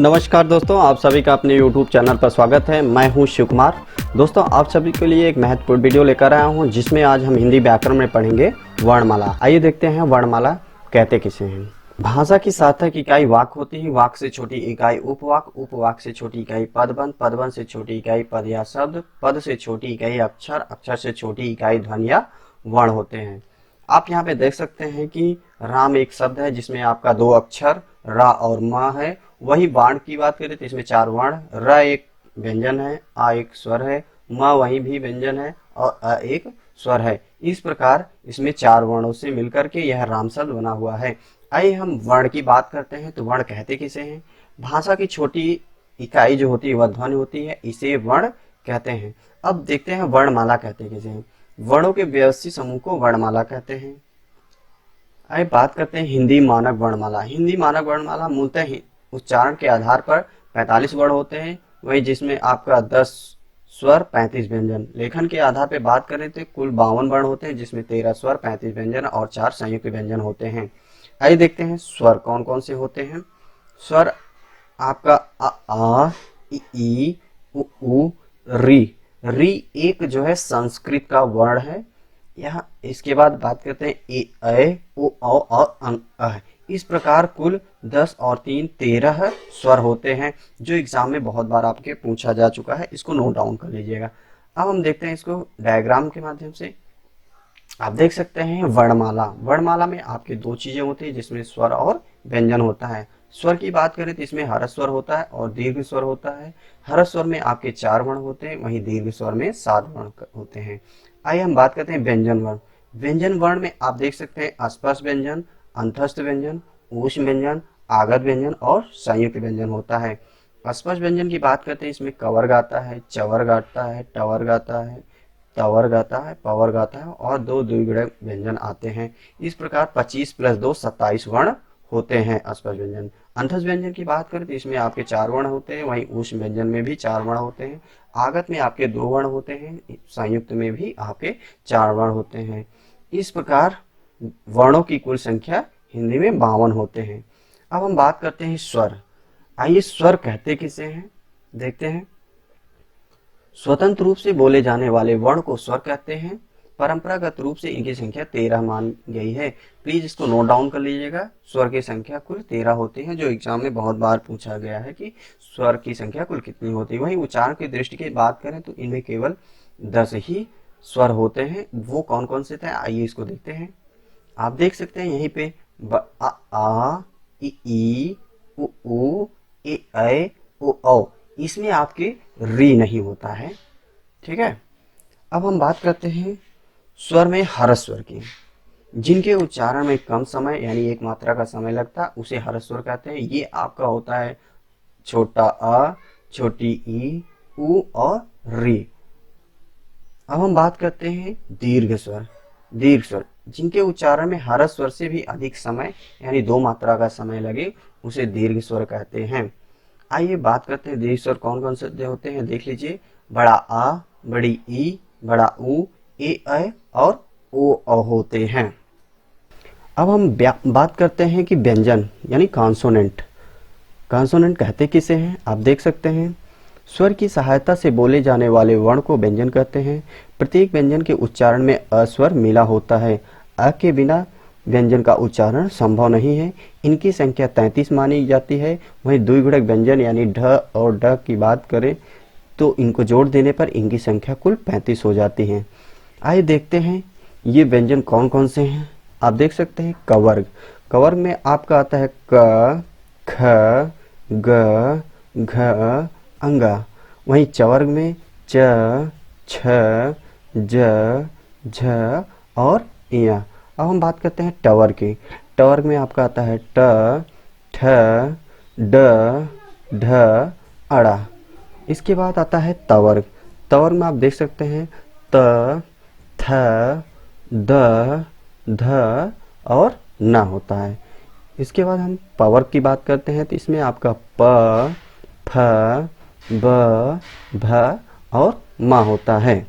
नमस्कार दोस्तों, आप सभी का अपने YouTube चैनल पर स्वागत है। मैं हूं शिव कुमार। दोस्तों, आप सभी के लिए एक महत्वपूर्ण वीडियो लेकर आया हूं जिसमें आज हम हिंदी व्याकरण में पढ़ेंगे वर्णमाला। आइए देखते हैं वर्णमाला कहते किसे हैं। भाषा की सार्थक इकाई वाक होती है। वाक से छोटी इकाई उपवाक, उपवाक से छोटी इकाई पदबंध, पदबंध से छोटी इकाई पद या शब्द, पद से छोटी इकाई अक्षर, अक्षर से छोटी इकाई ध्वनि या वर्ण होते हैं। आप यहाँ पे देख सकते हैं कि राम एक शब्द है जिसमें आपका दो अक्षर रा और मा है। वही वर्ण की बात करें तो इसमें चार वर्ण, र एक व्यंजन है, आ एक स्वर है, म वही भी व्यंजन है और अ एक स्वर है। इस प्रकार इसमें चार वर्णों से मिलकर के यह राम शब्द बना हुआ है। आइए हम वर्ण की बात करते हैं तो वर्ण कहते किसे हैं। भाषा की छोटी इकाई जो होती है वह ध्वनि होती है, इसे वर्ण कहते हैं। अब देखते हैं वर्णमाला कहते किसे हैं। वर्णों के व्यवस्थित समूह को वर्णमाला कहते हैं। आइए बात करते हैं हिंदी मानक वर्णमाला। हिंदी मानक वर्णमाला मूलतः उच्चारण के आधार पर 45 वर्ण होते हैं, वही जिसमें आपका 10 स्वर 35 व्यंजन। लेखन के आधार पर बात करें तो कुल 52 वर्ण होते हैं जिसमें 13 स्वर 35 व्यंजन और 4 संयुक्त व्यंजन होते हैं। आइए देखते हैं स्वर कौन कौन से होते हैं। स्वर आपका आ ई उ री। री एक जो है संस्कृत का वर्ण है। यहाँ इसके बाद बात करते हैं ए ऐ ओ औ और अंग अ। इस प्रकार कुल 10 और 3 13 स्वर होते हैं जो एग्जाम में बहुत बार आपके पूछा जा चुका है। इसको नोट डाउन कर लीजिएगा। अब हम देखते हैं इसको डायग्राम के माध्यम से। आप देख सकते हैं वर्णमाला। वर्णमाला में आपके दो चीजें होती है जिसमें स्वर और व्यंजन होता है। स्वर की बात करें तो इसमें हर्ष स्वर होता है और दीर्घ स्वर होता है। हर्ष स्वर में आपके 4 वर्ण होते हैं, वहीं दीर्घ स्वर में 7 वर्ण होते हैं। आइए हम बात करते हैं व्यंजन वर्ण। व्यंजन वर्ण में आप देख सकते हैं स्पर्श व्यंजन, अंतस्थ व्यंजन, ऊष्म व्यंजन, आगत व्यंजन और संयुक्त व्यंजन होता है। स्पर्श व्यंजन की बात करते हैं, इसमें कवर गाता है, चवर गाता है, टवर गाता है, तवर गाता है, पवर गाता है और दो द्विगुणक व्यंजन आते हैं। इस प्रकार 25 + 2 27 वर्ण होते हैं स्पर्श व्यंजन। अंतस्थ व्यंजन की बात करें तो इसमें आपके 4 वर्ण होते हैं, वहीं ऊष्म व्यंजन में भी 4 वर्ण होते हैं। आगत में आपके 2 वर्ण होते हैं, संयुक्त में भी आपके 4 वर्ण होते हैं। इस प्रकार वर्णों की कुल संख्या हिंदी में 52 होते हैं। अब हम बात करते हैं स्वर। आइए स्वर कहते किसे हैं देखते हैं। स्वतंत्र रूप से बोले जाने वाले वर्ण को स्वर कहते हैं। परंपरागत रूप से इनकी संख्या 13 मान गई है। प्लीज इसको नोट डाउन कर लीजिएगा। स्वर की संख्या कुल 13 होती है जो एग्जाम में बहुत बार पूछा गया है कि स्वर की संख्या कुल कितनी होती है। वहीं उच्चारण की दृष्टि की बात करें तो इनमें केवल 10 ही स्वर होते हैं। वो कौन कौन से थे आइए इसको देखते हैं। आप देख सकते हैं यहीं पे आ ई उ ए ऐ ओ औ। इसमें आपके री नहीं होता है। ठीक है। अब हम बात करते हैं स्वर में हर्ष स्वर की। जिनके उच्चारण में कम समय यानी एक मात्रा का समय लगता है उसे हर्ष स्वर कहते हैं। ये आपका होता है छोटा अ, छोटी ई, उ और री। अब हम बात करते हैं दीर्घ स्वर। दीर्घ स्वर जिनके उच्चारण में हर्ष स्वर से भी अधिक समय यानी 2 मात्रा का समय लगे उसे दीर्घ स्वर कहते हैं। आइए बात करते हैं दीर्घ स्वर कौन कौन से होते हैं देख लीजिए। बड़ा आ, बड़ी ई, बड़ा उ, ए ऐ और ओ औ होते हैं। अब हम बात करते हैं कि व्यंजन यानी कॉन्सोनेंट। कॉन्सोनेंट कहते किसे हैं आप देख सकते हैं। स्वर की सहायता से बोले जाने वाले वर्ण को व्यंजन कहते हैं। प्रत्येक व्यंजन के उच्चारण में अ स्वर मिला होता है। अ के बिना व्यंजन का उच्चारण संभव नहीं है। इनकी संख्या 33 मानी जाती है। वहीं द्विगुणक व्यंजन यानी ढ और ड की बात करें तो इनको जोड़ देने पर इनकी संख्या कुल 35 हो जाती है। आइए देखते हैं ये व्यंजन कौन कौन से हैं। आप देख सकते हैं कवर्ग। कवर्ग में आपका आता है क, ख, ग, घ, अंगा। वहीं चवर्ग में च, छ, ज, झ और इया। अब हम बात करते हैं टवर्ग की। टवर्ग में आपका आता है ट, ठ, ड, ढ, अड़ा। इसके बाद आता है तवर्ग। तवर्ग में आप देख सकते हैं त, थ, द, ध और न होता है। इसके बाद हम पवर्ग की बात करते हैं तो इसमें आपका प, फ, ब, भ और म होता है।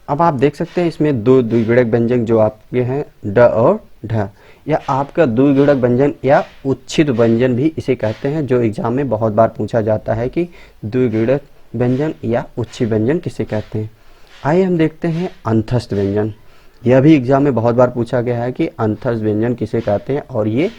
अब आप देख सकते हैं इसमें दो द्विगुणक व्यंजन जो आपके हैं ड और ढ। या आपका द्विगुणक व्यंजन या उच्छिष्ट व्यंजन भी इसे कहते हैं, जो एग्जाम में बहुत बार पूछा जाता है कि द्विगुणक व्यंजन या उच्छिष्ट व्यंजन किसे कहते हैं। आइए हम देखते हैं अंतस्थ व्यंजन। यह भी एग्जाम में बहुत बार पूछा गया है कि अंतस्थ व्यंजन किसे कहते हैं और ये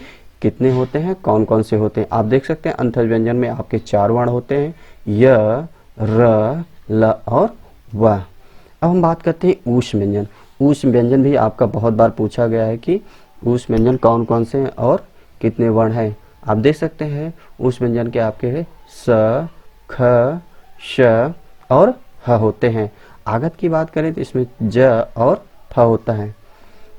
कितने होते हैं, कौन कौन से होते हैं। आप देख सकते हैं अंतस्थ व्यंजन में आपके 4 वर्ण होते हैं, य, र, ल और व। अब हम बात करते हैं ऊष्म व्यंजन। ऊष्म व्यंजन भी आपका बहुत बार पूछा गया है कि ऊष्म व्यंजन कौन कौन से हैं और कितने वर्ण हैं। आप देख सकते हैं ऊष्म व्यंजन के आपके हैं स, ख, श और ह होते हैं। आगत की बात करें तो इसमें ज और फ होता है।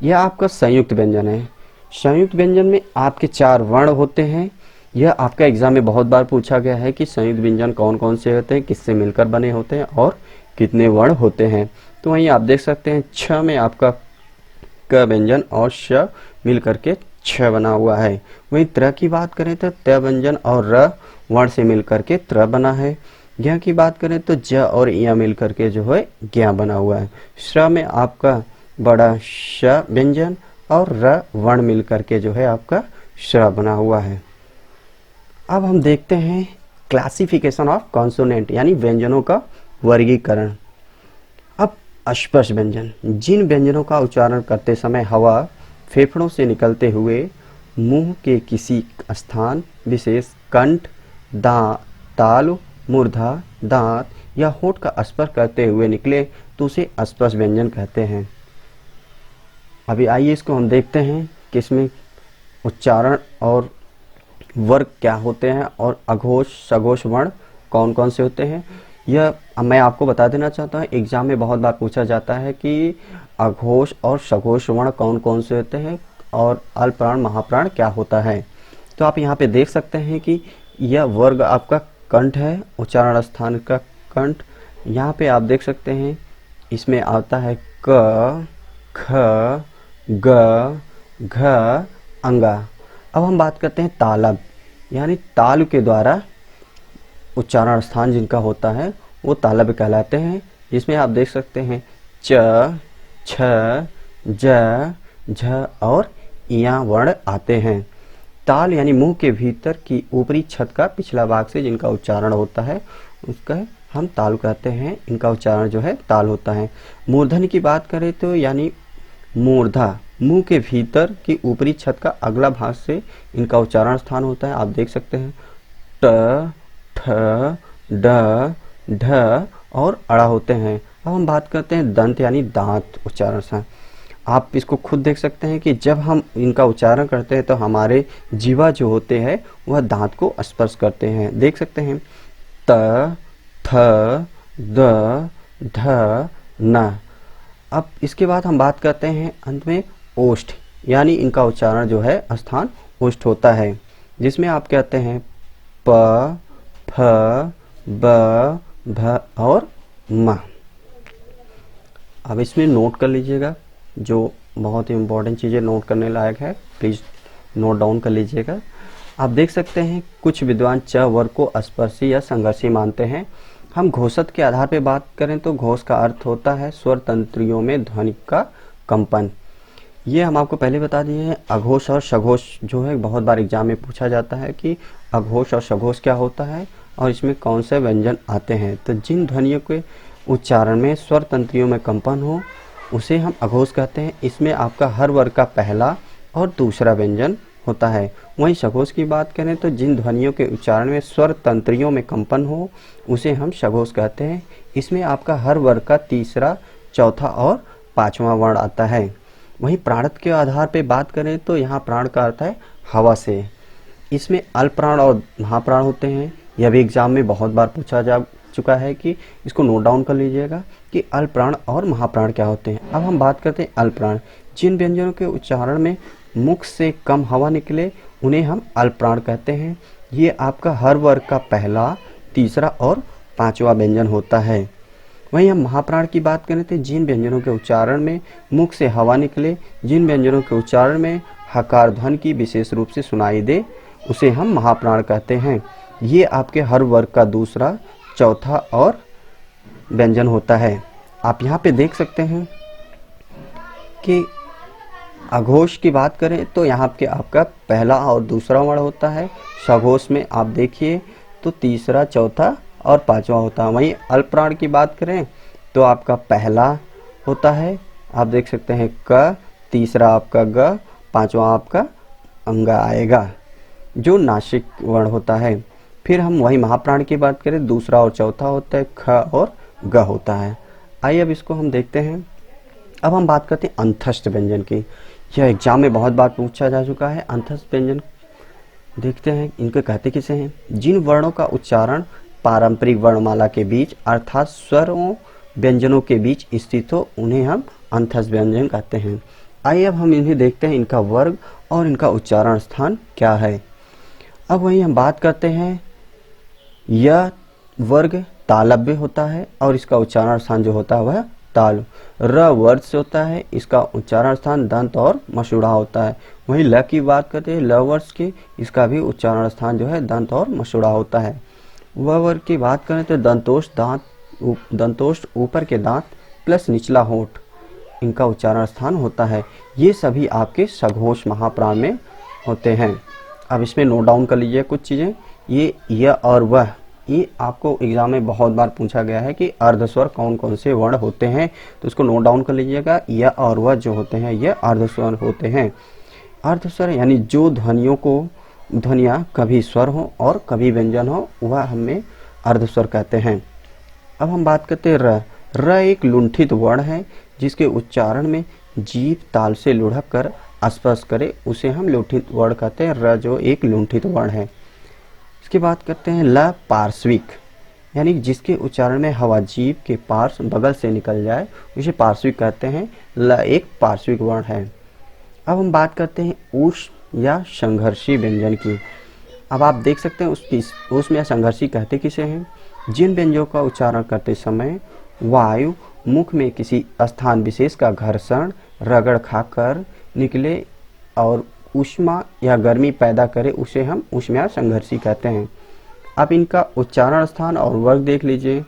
यह आपका संयुक्त व्यंजन है। संयुक्त व्यंजन में आपके 4 वर्ण होते हैं। यह आपका एग्जाम में बहुत बार पूछा गया है कि संयुक्त व्यंजन कौन कौन से होते हैं, किससे मिलकर बने होते हैं और कितने वर्ण होते हैं। तो वहीं आप देख सकते हैं छ में आपका क व्यंजन और श मिल करके छ बना हुआ है। वहीं त्र की बात करें तो त व्यंजन और र वर्ण से मिल करके त्र बना है। ज्ञ की बात करें तो ज और य मिल करके जो है ज्ञ बना हुआ है। श्र में आपका बड़ा श व्यंजन और र वर्ण मिल करके जो है आपका श्र बना हुआ है। अब हम देखते हैं क्लासिफिकेशन ऑफ कॉन्सोनेंट यानी व्यंजनों का वर्गीकरण। अब अस्पर्श व्यंजन, जिन व्यंजनों का उच्चारण करते समय हवा फेफड़ों से निकलते हुए मुंह के किसी स्थान विशेष कंठ, तालु, मूर्धा, दांत या होठ का स्पर्श करते हुए निकले तो उसे अस्पर्श व्यंजन कहते हैं। अभी आइए इसको हम देखते हैं कि इसमें उच्चारण और वर्ग क्या होते हैं और अघोष सघोष वर्ण कौन कौन से होते हैं। यह मैं आपको बता देना चाहता हूँ, एग्जाम में बहुत बार पूछा जाता है कि अघोष और सघोष वर्ण कौन कौन से होते हैं और अल्पप्राण महाप्राण क्या होता है। तो आप यहाँ पे देख सकते हैं कि यह वर्ग आपका कंठ है, उच्चारण स्थान का कंठ। यहाँ पे आप देख सकते हैं इसमें आता है क, ख, ग, घ, अंगा। अब हम बात करते हैं तालब, यानी तालु के द्वारा उच्चारण स्थान जिनका होता है वो तालब कहलाते हैं। जिसमें आप देख सकते हैं च, छ, ज, झ और या वर्ण आते हैं। ताल यानी मुंह के भीतर की ऊपरी छत का पिछला भाग से जिनका उच्चारण होता है उसका हम ताल कहते हैं, इनका उच्चारण जो है ताल होता है। मूर्धन की बात करें तो यानी मूर्धा, मुंह के भीतर की ऊपरी छत का अगला भाग से इनका उच्चारण स्थान होता है। आप देख सकते हैं ट, ठ, ड, ढ और अड़ा होते हैं। अब हम बात करते हैं दंत यानी दांत उच्चारण स्थान। आप इसको खुद देख सकते हैं कि जब हम इनका उच्चारण करते हैं तो हमारे जीवा जो होते हैं वह दांत को स्पर्श करते हैं। देख सकते हैं त, थ, द, ध, न। अब इसके बाद हम बात करते हैं अंत में ओष्ठ, यानी इनका उच्चारण जो है स्थान ओष्ठ होता है। जिसमें आप कहते हैं प, फ, ब, भ और म। अब इसमें नोट कर लीजिएगा, जो बहुत ही इम्पोर्टेंट चीज़ें नोट करने लायक है, प्लीज़ नोट डाउन कर लीजिएगा। आप देख सकते हैं कुछ विद्वान च वर्ग को स्पर्शी या संघर्षी मानते हैं। हम घोषक के आधार पर बात करें तो घोष का अर्थ होता है स्वर तंत्रियों में ध्वनि का कंपन। ये हम आपको पहले बता दिए हैं। अघोष और सघोष जो है बहुत बार एग्जाम में पूछा जाता है कि अघोष और सघोष क्या होता है और इसमें कौन से व्यंजन आते हैं। तो जिन ध्वनियों के उच्चारण में स्वर तंत्रियों में कंपन हो उसे हम अघोष कहते हैं। इसमें आपका हर वर्ग का पहला और दूसरा व्यंजन होता है। वहीं सघोष की बात करें तो जिन ध्वनियों के उच्चारण में स्वर तंत्रियों में कंपन हो उसे हम सघोष कहते हैं। इसमें आपका हर वर्ग का तीसरा, चौथा और पांचवा वर्ण आता है। वहीं प्राणत के आधार पर बात करें तो यहाँ प्राण का अर्थ है हवा से। इसमें अल्पप्राण और महाप्राण होते हैं। यह भी एग्जाम में बहुत बार पूछा जा चुका है कि इसको नोट डाउन कर लीजिएगा कि अल्पप्राण और महाप्राण क्या होते हैं। अब हम बात करते हैं अल्पप्राण। जिन व्यंजनों के उच्चारण में मुख से कम हवा निकले उन्हें हम अल्पप्राण कहते हैं। ये आपका हर वर्ग का पहला, तीसरा और पांचवा व्यंजन होता है। वहीं हम महाप्राण की बात करें तो जिन व्यंजनों के उच्चारण में मुख से हवा निकले, जिन व्यंजनों के उच्चारण में हकार ध्वनि की विशेष रूप से सुनाई दे उसे हम महाप्राण कहते हैं। ये आपके हर वर्ग का दूसरा, चौथा और व्यंजन होता है। आप यहाँ पे देख सकते हैं कि अघोष की बात करें तो यहाँ पे आपका पहला और दूसरा वर्ण होता है। सघोष में आप देखिए तो तीसरा, चौथा और पांचवा होता है। वहीं अल्पप्राण की बात करें तो आपका पहला होता है, आप देख सकते हैं क, तीसरा आपका ग, पांचवा आपका अंग आएगा जो नासिक वर्ण होता है। फिर हम वही महाप्राण की बात करें, दूसरा और चौथा होता है ख और ग होता है। आइए अब इसको हम देखते हैं। अब हम बात करते हैं अंतस्थ व्यंजन की। यह एग्जाम में बहुत बार पूछा जा चुका है। अंतस्थ व्यंजन देखते हैं इनके कहते किसे हैं। जिन वर्णों का उच्चारण पारंपरिक वर्णमाला के बीच अर्थात स्वरों व्यंजनों के बीच स्थित हो उन्हें हम अंतस्थ व्यंजन कहते हैं। आइए अब हम इन्हें देखते हैं, इनका वर्ग और इनका उच्चारण स्थान क्या है। अब वहीं हम बात करते हैं, यह वर्ग तालव्य होता है और इसका उच्चारण स्थान जो होता है वह ताल। र वर्ग से होता है, इसका उच्चारण स्थान दंत और मसूड़ा होता है। वहीं ल की बात करते हैं, ल वर्ग की, इसका भी उच्चारण स्थान जो है दंत और मसूड़ा होता है। व वर्ग की बात करें तो दंतोष्ठ ऊपर के दांत प्लस निचला होंठ, इनका उच्चारण स्थान होता है। ये सभी आपके सघोष महाप्राण में होते हैं। अब इसमें नोट डाउन कर लीजिए कुछ चीज़ें। ये य और वह, ये आपको एग्जाम में बहुत बार पूछा गया है कि अर्धस्वर कौन कौन से वर्ण होते हैं, तो इसको नोट डाउन कर लीजिएगा। य और वह जो होते हैं ये अर्धस्वर होते हैं। अर्धस्वर यानी जो ध्वनियाँ कभी स्वर हो और कभी व्यंजन हो वह हमें अर्धस्वर कहते हैं। अब हम बात करते हैं र। र एक लुंठित वर्ण है जिसके उच्चारण में जीभ ताल से लुढ़क कर स्पर्श करे, उसे हम लुंठित वर्ण कहते हैं। र जो एक लुंठित वर्ण है। इसकी बात करते हैं ल पार्श्विक, यानी जिसके उच्चारण में हवा जीभ के पार्श्व बगल से निकल जाए उसे पार्श्विक कहते हैं। ल एक पार्श्विक वर्ण है। अब हम बात करते हैं ऊष्म या संघर्षी व्यंजन की। अब आप देख सकते हैं उसकी ऊष्म या संघर्षी कहते किसे हैं। जिन व्यंजनों का उच्चारण करते समय वायु मुख में किसी स्थान विशेष का घर्षण रगड़ खाकर निकले और ऊष्मा या गर्मी पैदा करे उसे हम ऊष्म या संघर्षी कहते हैं। अब इनका उच्चारण स्थान और वर्ग देख लीजिए।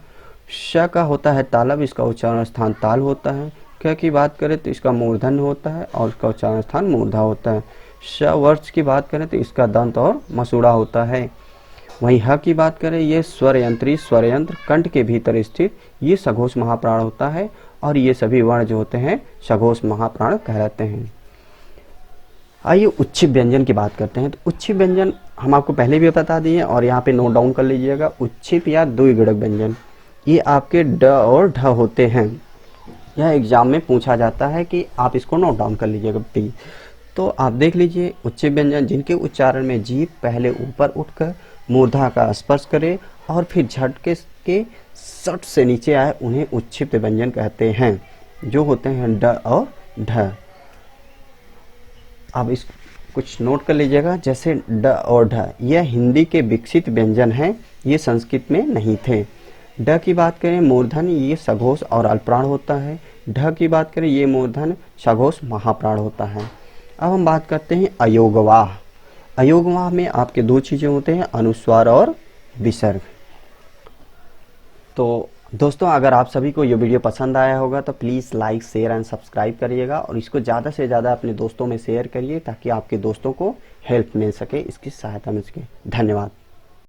श का होता है तालव्य, इसका उच्चारण स्थान ताल होता है। क की बात करें तो इसका मूर्धन होता है और इसका उच्चारण स्थान मूर्धा होता है। श वर्ष की बात करें तो इसका दंत और मसूड़ा होता है। वहीं ह की बात करें, ये स्वरयंत्र कंठ के भीतर स्थित ये सघोष महाप्राण होता है और ये सभी वर्ण जो होते हैं सघोष महाप्राण कहलाते हैं। आइए उच्छिप व्यंजन की बात करते हैं। तो उच्छिप व्यंजन हम आपको पहले भी बता दिए और यहाँ पे नोट डाउन कर लीजिएगा। उच्छिप या द्विगुणक व्यंजन ये आपके ड और ढ होते हैं। यह एग्जाम में पूछा जाता है कि आप इसको नोट डाउन कर लीजिएगा प्लीज। तो आप देख लीजिए, उच्छिप व्यंजन जिनके उच्चारण में जीभ पहले ऊपर उठकर मूर्धा का स्पर्श करे और फिर झटके के सट से नीचे आए उन्हें उच्छिप्त व्यंजन कहते हैं, जो होते हैं ड और ढ। अब इस कुछ नोट कर लीजिएगा, जैसे ड और ढ यह हिंदी के विकसित व्यंजन हैं, ये संस्कृत में नहीं थे। ड की बात करें मूर्धन, ये सघोष और अल्पप्राण होता है। ढ की बात करें ये मूर्धन सघोष महाप्राण होता है। अब हम बात करते हैं अयोगवाह। अयोगवाह में आपके दो चीजें होते हैं, अनुस्वार और विसर्ग। तो दोस्तों अगर आप सभी को ये वीडियो पसंद आया होगा तो please like share and subscribe करिएगा और इसको ज़्यादा से ज़्यादा अपने दोस्तों में शेयर करिए ताकि आपके दोस्तों को हेल्प मिल सके, इसकी सहायता मिल सके। धन्यवाद।